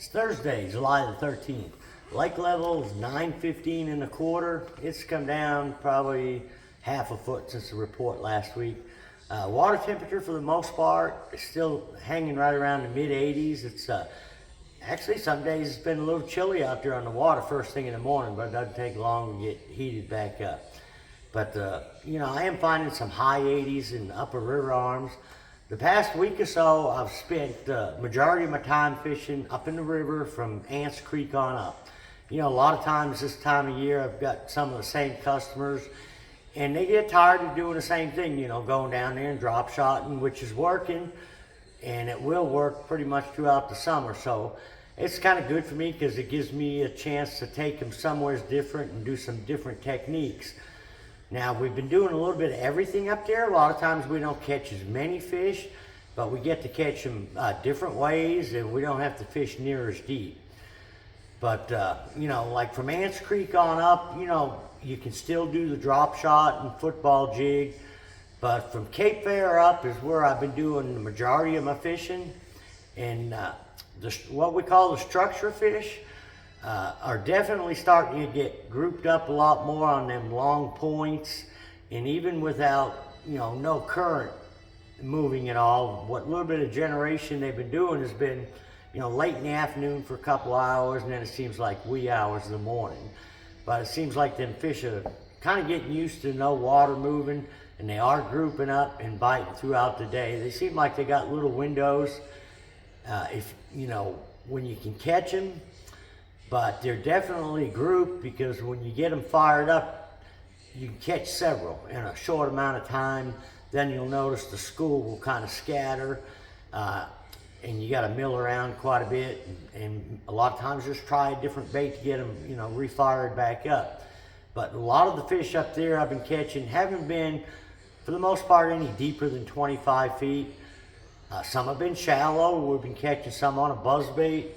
It's Thursday, July the 13th. Lake level is 9:15 and a quarter. It's come down probably half a foot since the report last week. Water temperature for the most part is still hanging right around the mid 80s. It's actually some days it's been a little chilly out there on the water first thing in the morning, but it doesn't take long to get heated back up. But I am finding some high 80s in upper river arms. The past week or so, I've spent the majority of my time fishing up in the river from Ants Creek on up. A lot of times this time of year, I've got some of the same customers, and they get tired of doing the same thing, going down there and drop shotting, which is working, and it will work pretty much throughout the summer. So it's kind of good for me because it gives me a chance to take them somewhere different and do some different techniques. Now, we've been doing a little bit of everything up there. A lot of times we don't catch as many fish, but we get to catch them different ways, and we don't have to fish near as deep. But, like from Ants Creek on up, you can still do the drop shot and football jig. But from Cape Fair up is where I've been doing the majority of my fishing. And what we call the structure fish are definitely starting to get grouped up a lot more on them long points, and even without no current moving at all, what little bit of generation they've been doing has been late in the afternoon for a couple hours, and then it seems like wee hours in the morning. But it seems like them fish are kind of getting used to no water moving, and they are grouping up and biting throughout the day. They seem like they got little windows when you can catch them. But they're definitely grouped because when you get them fired up, you can catch several in a short amount of time. Then you'll notice the school will kind of scatter, and you got to mill around quite a bit, and a lot of times just try a different bait to get them, refired back up. But a lot of the fish up there I've been catching haven't been, for the most part, any deeper than 25 feet. Some have been shallow. We've been catching some on a buzzbait.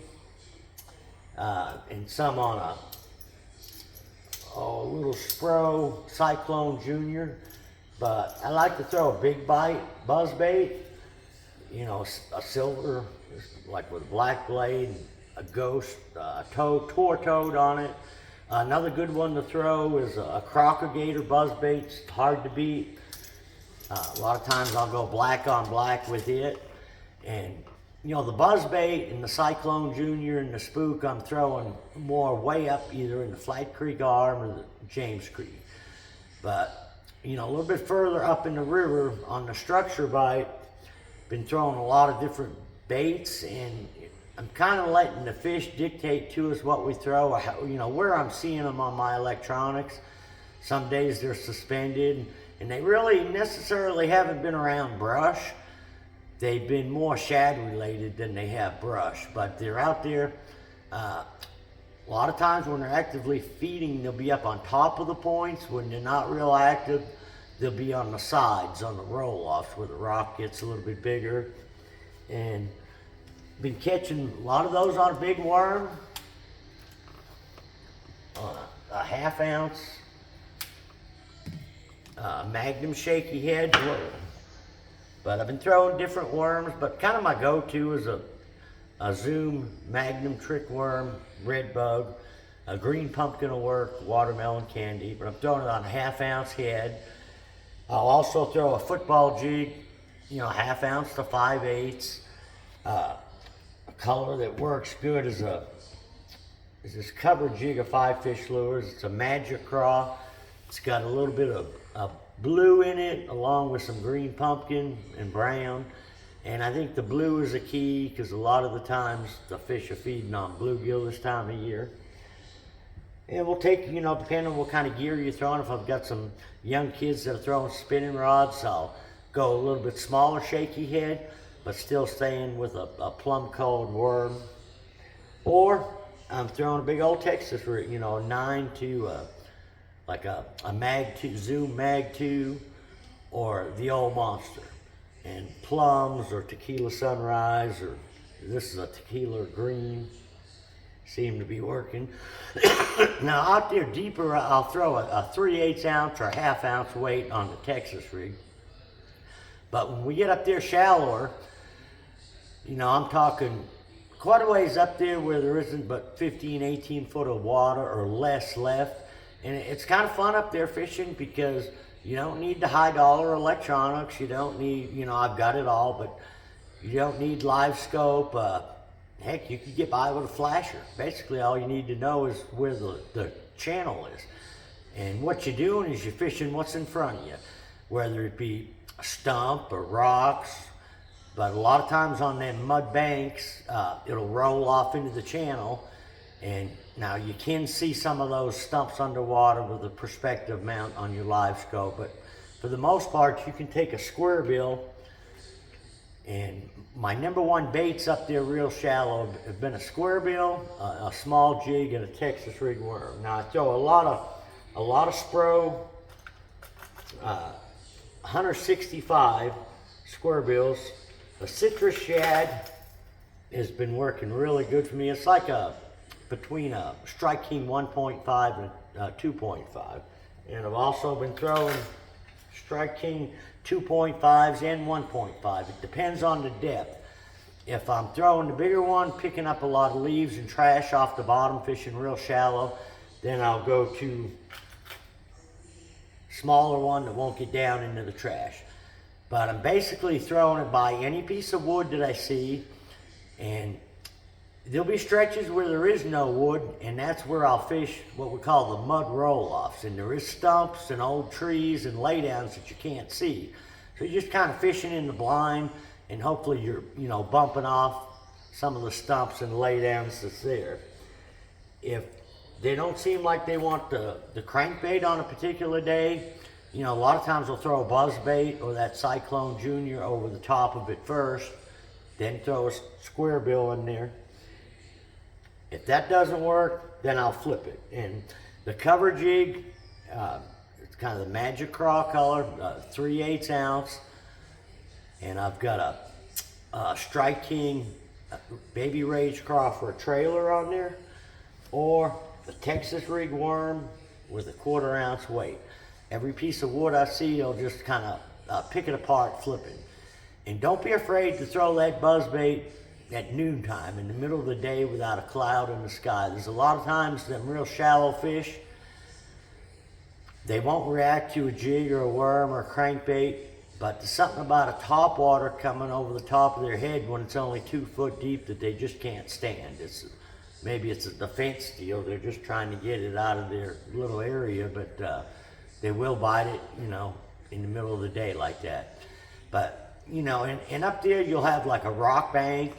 And some on a little Spro Cyclone Junior. But I like to throw a big bite buzzbait, a silver, like with a black blade, a ghost, tor toad on it. Another good one to throw is a crocodigator buzzbait. It's hard to beat. A lot of times I'll go black on black with it. And the buzzbait and the Cyclone Junior and the spook I'm throwing more way up either in the Flat Creek arm or the James Creek. But, a little bit further up in the river on the structure bite, been throwing a lot of different baits, and I'm kind of letting the fish dictate to us what we throw, where I'm seeing them on my electronics. Some days they're suspended, and they really necessarily haven't been around brush. They've been more shad related than they have brush, but they're out there. A lot of times when they're actively feeding, they'll be up on top of the points. When they're not real active, they'll be on the sides, on the roll-offs, where the rock gets a little bit bigger. And been catching a lot of those on a big worm, a half ounce Magnum shaky head. But I've been throwing different worms, but kind of my go-to is a Zoom Magnum trick worm, red bug, a green pumpkin will work, watermelon candy, but I'm throwing it on a half ounce head. I'll also throw a football jig, half ounce to 5/8. A color that works good is this covered jig of 5 fish lures. It's a Magic Craw. It's got a little bit of blue in it, along with some green pumpkin and brown. And I think the blue is a key because a lot of the times the fish are feeding on bluegill this time of year. And we'll take, depending on what kind of gear you're throwing. If I've got some young kids that are throwing spinning rods, I'll go a little bit smaller shaky head, but still staying with a plum-colored worm. Or I'm throwing a big old Texas rig, 9 to like a Mag 2, Zoom Mag 2, or the old monster. And plums or tequila sunrise, or this is a tequila green, seem to be working. Now out there deeper, I'll throw a 3/8 ounce or a half ounce weight on the Texas rig. But when we get up there shallower, I'm talking quite a ways up there where there isn't but 15, 18 foot of water or less left. And it's kind of fun up there fishing because you don't need the high dollar electronics. You don't need, I've got it all, but you don't need live scope. Heck, you could get by with a flasher. Basically, all you need to know is where the channel is. And what you're doing is you're fishing what's in front of you, whether it be a stump or rocks. But a lot of times on them mud banks, it'll roll off into the channel. And now you can see some of those stumps underwater with a perspective mount on your live scope. But for the most part, you can take a square bill. And my number one baits up there real shallow have been a square bill, a small jig, and a Texas rig worm. Now I throw a lot of Spro 165 square bills. The citrus shad has been working really good for me. It's like between a Strike King 1.5 and 2.5. And I've also been throwing Strike King 2.5s and 1.5. It depends on the depth. If I'm throwing the bigger one, picking up a lot of leaves and trash off the bottom, fishing real shallow, then I'll go to smaller one that won't get down into the trash. But I'm basically throwing it by any piece of wood that I see, and there'll be stretches where there is no wood, and that's where I'll fish what we call the mud roll-offs. And there is stumps and old trees and laydowns that you can't see. So you're just kind of fishing in the blind, and hopefully you're, bumping off some of the stumps and laydowns that's there. If they don't seem like they want the crankbait on a particular day, a lot of times they'll throw a buzz bait or that Cyclone Junior over the top of it first, then throw a square bill in there. If that doesn't work, then I'll flip it. And the cover jig, it's kind of the Magic Craw color, 3/8 ounce. And I've got a Strike King Baby Rage Craw for a trailer on there, or the Texas rig worm with a 1/4 ounce weight. Every piece of wood I see, I'll just kind of pick it apart, flip it. And don't be afraid to throw that buzzbait at noontime, in the middle of the day without a cloud in the sky. There's a lot of times them real shallow fish, they won't react to a jig or a worm or a crankbait, but there's something about a top water coming over the top of their head when it's only 2 foot deep that they just can't stand. Maybe it's a defense deal. They're just trying to get it out of their little area, but they will bite it, in the middle of the day like that. But, and up there you'll have like a rock bank,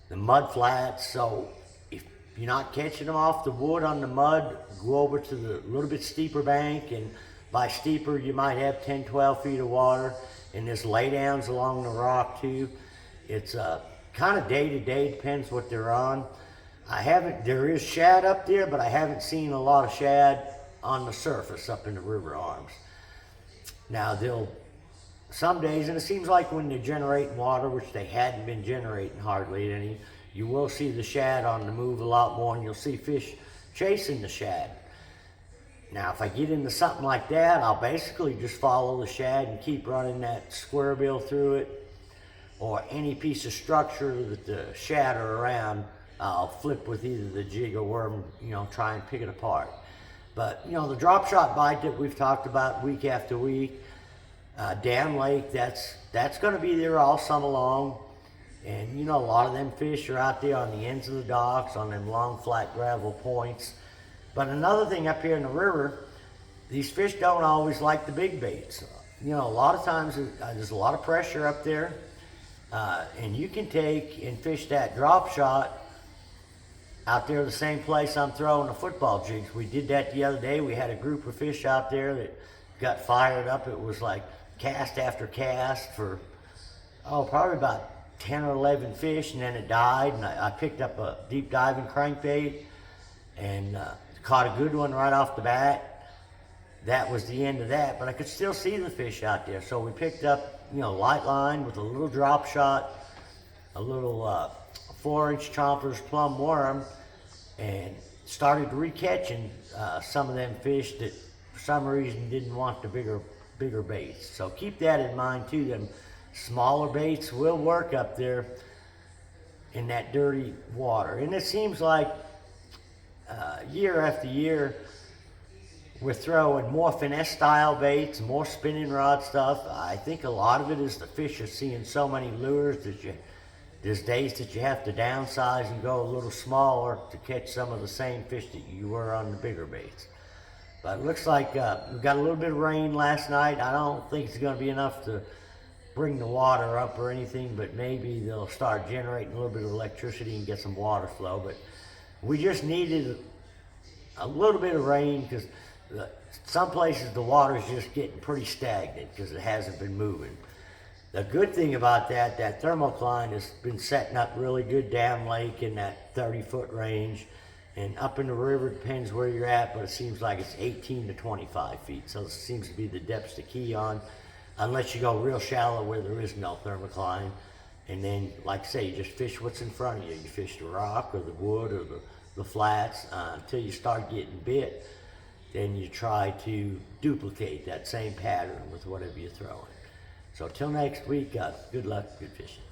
the mud flats. So if you're not catching them off the wood on the mud, go over to the little bit steeper bank, and by steeper you might have 10, 12 feet of water, and there's laydowns along the rock too. It's kind of day to day, depends what they're on. There is shad up there, but I haven't seen a lot of shad on the surface up in the river arms. Now some days, and it seems like when they're generating water, which they hadn't been generating hardly any, you will see the shad on the move a lot more, and you'll see fish chasing the shad. Now, if I get into something like that, I'll basically just follow the shad and keep running that square bill through it, or any piece of structure that the shad are around, I'll flip with either the jig or worm, try and pick it apart. But, the drop shot bite that we've talked about week after week, Dam Lake, that's going to be there all summer long. And, a lot of them fish are out there on the ends of the docks, on them long, flat gravel points. But another thing up here in the river, these fish don't always like the big baits. A lot of times there's a lot of pressure up there, and you can take and fish that drop shot out there the same place I'm throwing the football jigs. We did that the other day. We had a group of fish out there that got fired up. It was like cast after cast for, probably about 10 or 11 fish, and then it died, and I picked up a deep diving crankbait and caught a good one right off the bat. That was the end of that, but I could still see the fish out there. So we picked up, light line with a little drop shot, a little 4-inch Chomper's plum worm, and started recatching some of them fish that for some reason didn't want the bigger baits. So keep that in mind too. Them smaller baits will work up there, in that dirty water. And it seems like year after year, we're throwing more finesse style baits, more spinning rod stuff. I think a lot of it is the fish are seeing so many lures that there's days that you have to downsize and go a little smaller to catch some of the same fish that you were on the bigger baits. But it looks like we got a little bit of rain last night. I don't think it's going to be enough to bring the water up or anything, but maybe they'll start generating a little bit of electricity and get some water flow. But we just needed a little bit of rain because some places the water is just getting pretty stagnant because it hasn't been moving. The good thing about that thermocline has been setting up really good down lake in that 30-foot range, and up in the river, depends where you're at, but it seems like it's 18 to 25 feet. So it seems to be the depths to key on, unless you go real shallow where there is no thermocline. And then, like I say, you just fish what's in front of you. You fish the rock or the wood or the flats until you start getting bit. Then you try to duplicate that same pattern with whatever you're throwing. So till next week, good luck, good fishing.